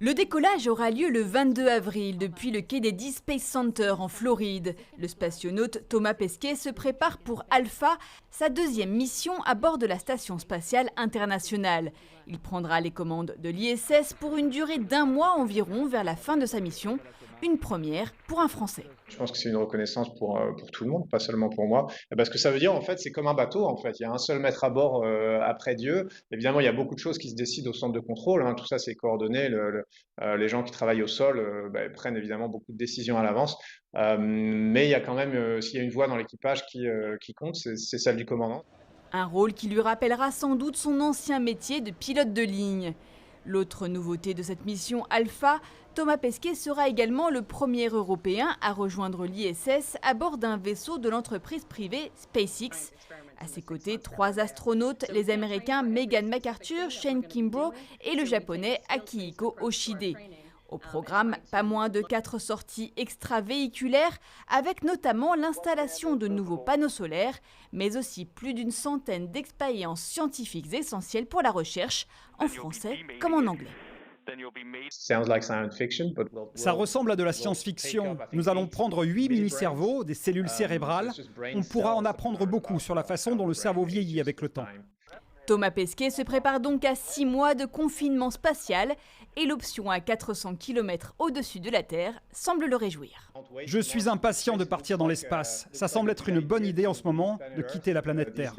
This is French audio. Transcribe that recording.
Le décollage aura lieu le 22 avril depuis le Kennedy Space Center en Floride. Le spationaute Thomas Pesquet se prépare pour Alpha, sa deuxième mission à bord de la Station spatiale internationale. Il prendra les commandes de l'ISS pour une durée d'1 mois environ vers la fin de sa mission. Une première pour un Français. Je pense que c'est une reconnaissance pour tout le monde, pas seulement pour moi. Parce que ça veut dire, en fait, c'est comme un bateau, en fait. Il y a un seul maître à bord après Dieu. Évidemment, il y a beaucoup de choses qui se décident au centre de contrôle, hein. Tout ça, c'est coordonné. Les gens qui travaillent au sol prennent évidemment beaucoup de décisions à l'avance. Mais il y a quand même, s'il y a une voix dans l'équipage qui compte, c'est celle du commandant. Un rôle qui lui rappellera sans doute son ancien métier de pilote de ligne. L'autre nouveauté de cette mission Alpha, Thomas Pesquet sera également le premier Européen à rejoindre l'ISS à bord d'un vaisseau de l'entreprise privée SpaceX. À ses côtés, 3 astronautes, les Américains Megan McArthur, Shane Kimbrough et le Japonais Akihiko Hoshide. Au programme, pas moins de 4 sorties extravéhiculaires, avec notamment l'installation de nouveaux panneaux solaires, mais aussi plus d'une centaine d'expériences scientifiques essentielles pour la recherche, en français comme en anglais. Ça ressemble à de la science-fiction. Nous allons prendre 8 mini-cerveaux, des cellules cérébrales. On pourra en apprendre beaucoup sur la façon dont le cerveau vieillit avec le temps. Thomas Pesquet se prépare donc à 6 mois de confinement spatial et l'option à 400 km au-dessus de la Terre semble le réjouir. Je suis impatient de partir dans l'espace. Ça semble être une bonne idée en ce moment de quitter la planète Terre.